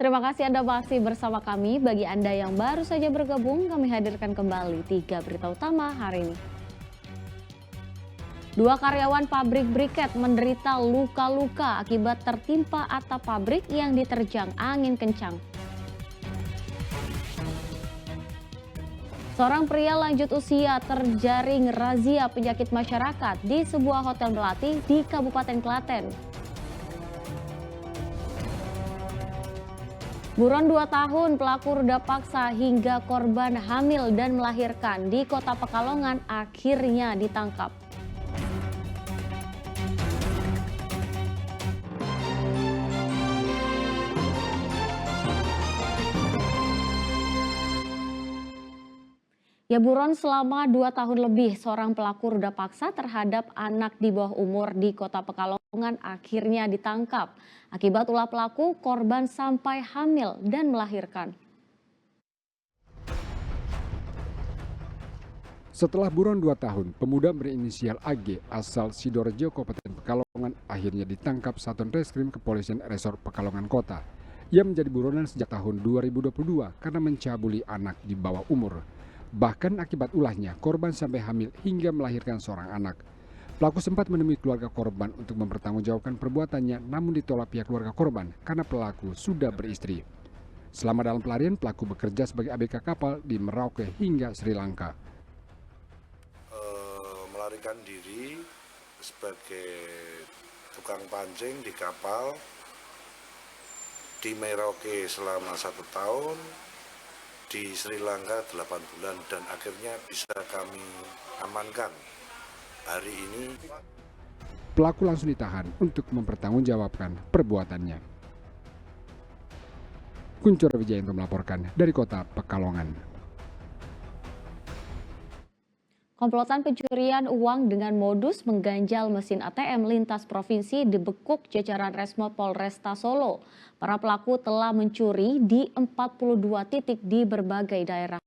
Terima kasih Anda masih bersama kami. Bagi Anda yang baru saja bergabung, kami hadirkan kembali 3 berita utama hari ini. 2 karyawan pabrik briket menderita luka-luka akibat tertimpa atap pabrik yang diterjang angin kencang. Seorang pria lanjut usia terjaring razia penyakit masyarakat di sebuah hotel melati di Kabupaten Klaten. Buron 2 tahun pelaku ruda paksa hingga korban hamil dan melahirkan di Kota Pekalongan akhirnya ditangkap. Ya, buron selama 2 tahun lebih seorang pelaku ruda paksa terhadap anak di bawah umur di Kota Pekalongan akhirnya ditangkap. Akibat ulah pelaku, korban sampai hamil dan melahirkan. Setelah buron 2 tahun, pemuda berinisial AG asal Sidoarjo, Kabupaten Pekalongan akhirnya ditangkap Satuan Reskrim Kepolisian Resor Pekalongan Kota. Ia menjadi buronan sejak tahun 2022 karena mencabuli anak di bawah umur. Bahkan akibat ulahnya, korban sampai hamil hingga melahirkan seorang anak. Pelaku sempat menemui keluarga korban untuk mempertanggungjawabkan perbuatannya, namun ditolak pihak keluarga korban karena pelaku sudah beristri. Selama dalam pelarian, pelaku bekerja sebagai ABK kapal di Merauke hingga Sri Lanka. Melarikan diri sebagai tukang pancing di kapal di Merauke selama 1 tahun, di Sri Lanka 8 bulan, dan akhirnya bisa kami amankan hari ini. Pelaku langsung ditahan untuk mempertanggungjawabkan perbuatannya. Kuncoro Wijayanto melaporkan dari Kota Pekalongan. Komplotan pencurian uang dengan modus mengganjal mesin ATM lintas provinsi dibekuk jajaran Resmo Polresta Solo. Para pelaku telah mencuri di 42 titik di berbagai daerah.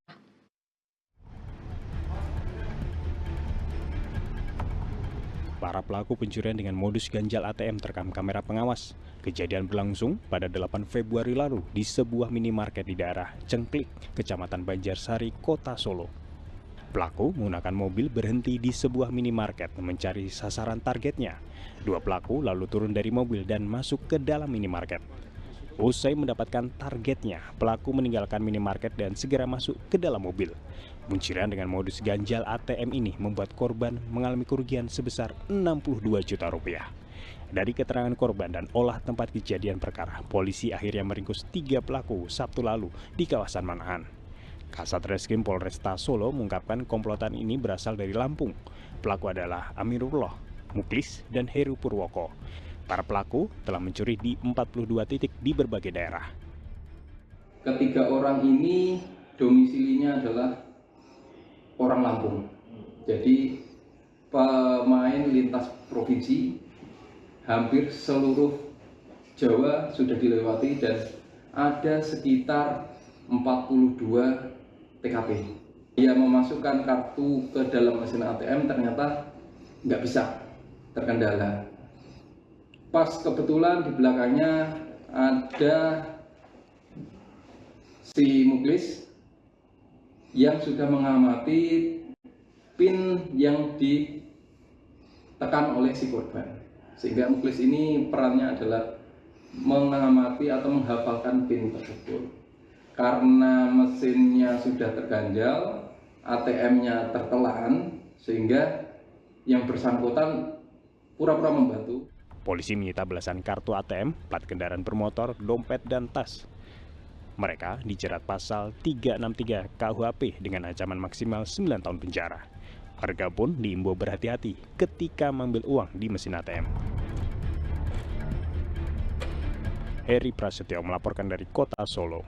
Para pelaku pencurian dengan modus ganjal ATM terekam kamera pengawas. Kejadian berlangsung pada 8 Februari lalu di sebuah minimarket di daerah Cengklik, Kecamatan Banjarsari, Kota Solo. Pelaku menggunakan mobil berhenti di sebuah minimarket mencari sasaran targetnya. 2 pelaku lalu turun dari mobil dan masuk ke dalam minimarket. Usai mendapatkan targetnya, pelaku meninggalkan minimarket dan segera masuk ke dalam mobil. Pencurian dengan modus ganjal ATM ini membuat korban mengalami kerugian sebesar 62 juta rupiah. Dari keterangan korban dan olah tempat kejadian perkara, polisi akhirnya meringkus 3 pelaku Sabtu lalu di kawasan Manahan. Kasat Reskrim Polresta Solo mengungkapkan komplotan ini berasal dari Lampung. Pelaku adalah Amirullah, Muklis, dan Heru Purwoko. Para pelaku telah mencuri di 42 titik di berbagai daerah. Ketiga orang ini domisilinya adalah orang Lampung. Jadi pemain lintas provinsi, hampir seluruh Jawa sudah dilewati dan ada sekitar 42 TKP. Dia memasukkan kartu ke dalam mesin ATM ternyata nggak bisa, terkendala. Pas kebetulan di belakangnya ada si Muklis yang sudah mengamati PIN yang ditekan oleh si korban. Sehingga Muklis ini perannya adalah mengamati atau menghafalkan PIN tersebut. Karena mesinnya sudah terganjal, ATM-nya tertelan, sehingga yang bersangkutan pura-pura membantu. Polisi menyita belasan kartu ATM, plat kendaraan bermotor, dompet, dan tas. Mereka dijerat pasal 363 KUHP dengan ancaman maksimal 9 tahun penjara. Warga pun diimbau berhati-hati ketika mengambil uang di mesin ATM. Heri Prasetyo melaporkan dari Kota Solo.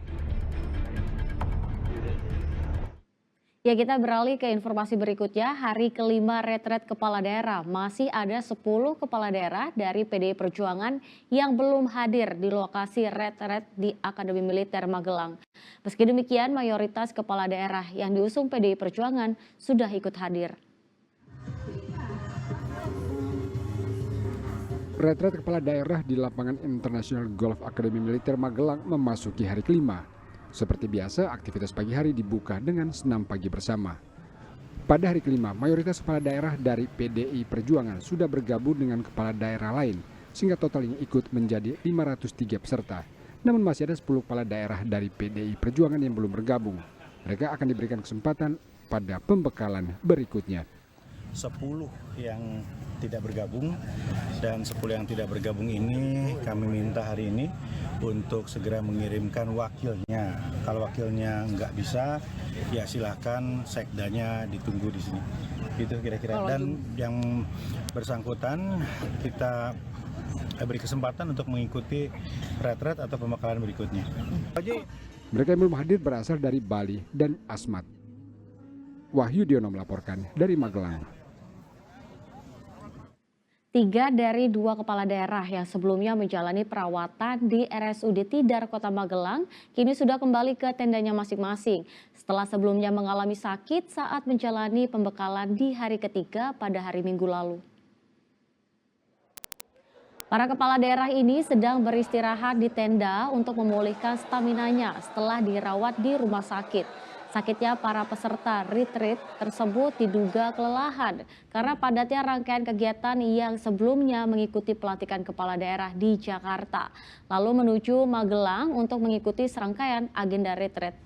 Ya, kita beralih ke informasi berikutnya. Hari kelima retret kepala daerah. Masih ada 10 kepala daerah dari PDI Perjuangan yang belum hadir di lokasi retret di Akademi Militer Magelang. Meski demikian, mayoritas kepala daerah yang diusung PDI Perjuangan sudah ikut hadir. Retret kepala daerah di lapangan International Golf Academy Militer Magelang memasuki hari kelima. Seperti biasa, aktivitas pagi hari dibuka dengan senam pagi bersama. Pada hari kelima, mayoritas kepala daerah dari PDI Perjuangan sudah bergabung dengan kepala daerah lain, sehingga total yang ikut menjadi 503 peserta. Namun masih ada 10 kepala daerah dari PDI Perjuangan yang belum bergabung. Mereka akan diberikan kesempatan pada pembekalan berikutnya. 10 yang tidak bergabung dan 10 yang tidak bergabung ini kami minta hari ini untuk segera mengirimkan wakilnya. Kalau wakilnya nggak bisa, ya silakan sekdanya ditunggu di sini. Itu kira-kira. Dan yang bersangkutan kita beri kesempatan untuk mengikuti retret atau pembekalan berikutnya. Mereka yang belum hadir berasal dari Bali dan Asmat. Wahyu Diono melaporkan dari Magelang. 3 dari 2 kepala daerah yang sebelumnya menjalani perawatan di RSUD Tidar Kota Magelang kini sudah kembali ke tendanya masing-masing setelah sebelumnya mengalami sakit saat menjalani pembekalan di hari ketiga pada hari Minggu lalu. Para kepala daerah ini sedang beristirahat di tenda untuk memulihkan staminanya setelah dirawat di rumah sakit. Sakitnya para peserta retreat tersebut diduga kelelahan karena padatnya rangkaian kegiatan yang sebelumnya mengikuti pelantikan kepala daerah di Jakarta, lalu menuju Magelang untuk mengikuti serangkaian agenda retreat.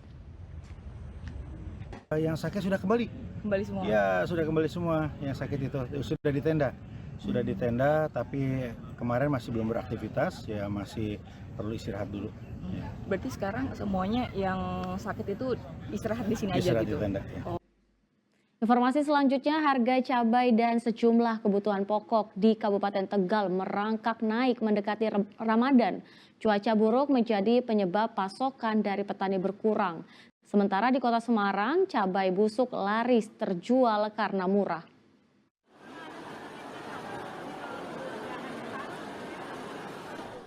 Yang sakit sudah kembali. Kembali semua? Ya, sudah kembali semua. Yang sakit itu sudah di tenda. Sudah di tenda, tapi kemarin masih belum beraktivitas, ya masih perlu istirahat dulu. Ya. Berarti sekarang semuanya yang sakit itu istirahat di sini Istirahat aja gitu? Di tenda, ya. Informasi selanjutnya, harga cabai dan sejumlah kebutuhan pokok di Kabupaten Tegal merangkak naik mendekati Ramadan. Cuaca buruk menjadi penyebab pasokan dari petani berkurang. Sementara di Kota Semarang, cabai busuk laris terjual karena murah.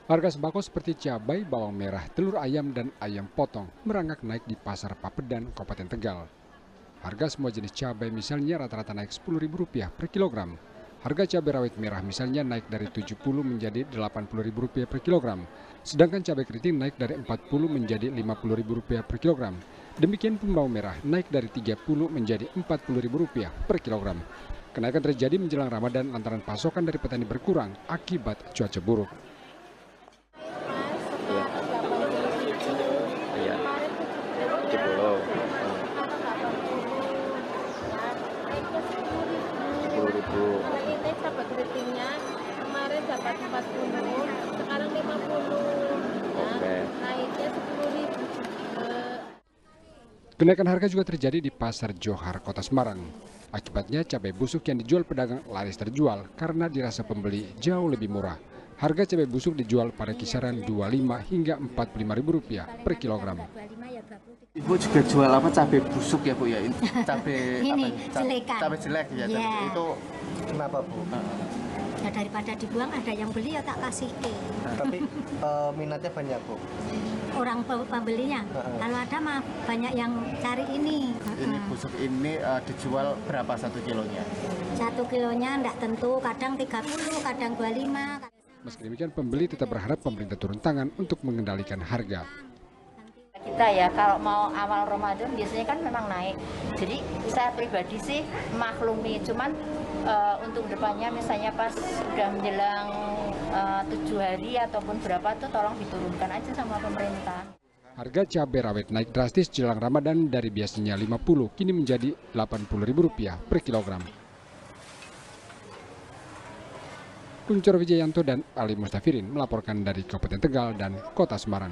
Harga sembako seperti cabai, bawang merah, telur ayam, dan ayam potong merangkak naik di Pasar Papedan, Kabupaten Tegal. Harga semua jenis cabai misalnya rata-rata naik Rp10.000 per kilogram. Harga cabai rawit merah misalnya naik dari Rp70 menjadi Rp80.000 per kilogram. Sedangkan cabai keriting naik dari Rp40 menjadi Rp50.000 per kilogram. Demikian pun bawang merah naik dari Rp30 menjadi Rp40.000 per kilogram. Kenaikan terjadi menjelang Ramadan lantaran pasokan dari petani berkurang akibat cuaca buruk. Ini cabai keritingnya kemarin dapat 40, sekarang 50. Naiknya 10.000. Kenaikan harga juga terjadi di Pasar Johar, Kota Semarang. Akibatnya cabai busuk yang dijual pedagang laris terjual karena dirasa pembeli jauh lebih murah. Harga cabai busuk dijual pada kisaran Rp25 hingga Rp45.000 per kilogram. Ibu juga jual apa cabai busuk ya Bu ya? Cabai ini jelekan. Cabai jelek ya. Yeah. Itu kenapa Bu? Ya daripada dibuang ada yang beli ya tak kasih ke. Tapi minatnya banyak Bu. Orang pembelinya. Kalau ada mah banyak yang cari ini. Ini busuk ini dijual berapa 1 kilonya? 1 kilonya enggak tentu, kadang 30, kadang 25. Meski demikian, pembeli tetap berharap pemerintah turun tangan untuk mengendalikan harga. Kita ya kalau mau awal Ramadan biasanya kan memang naik. Jadi saya pribadi sih maklumi, cuman untuk depannya misalnya pas sudah menjelang 7 hari ataupun berapa tuh tolong diturunkan aja sama pemerintah. Harga cabai rawit naik drastis jelang Ramadan dari biasanya Rp50 kini menjadi Rp80.000 per kilogram. Kuncoro Wijayanto dan Ali Mustafirin melaporkan dari Kabupaten Tegal dan Kota Semarang.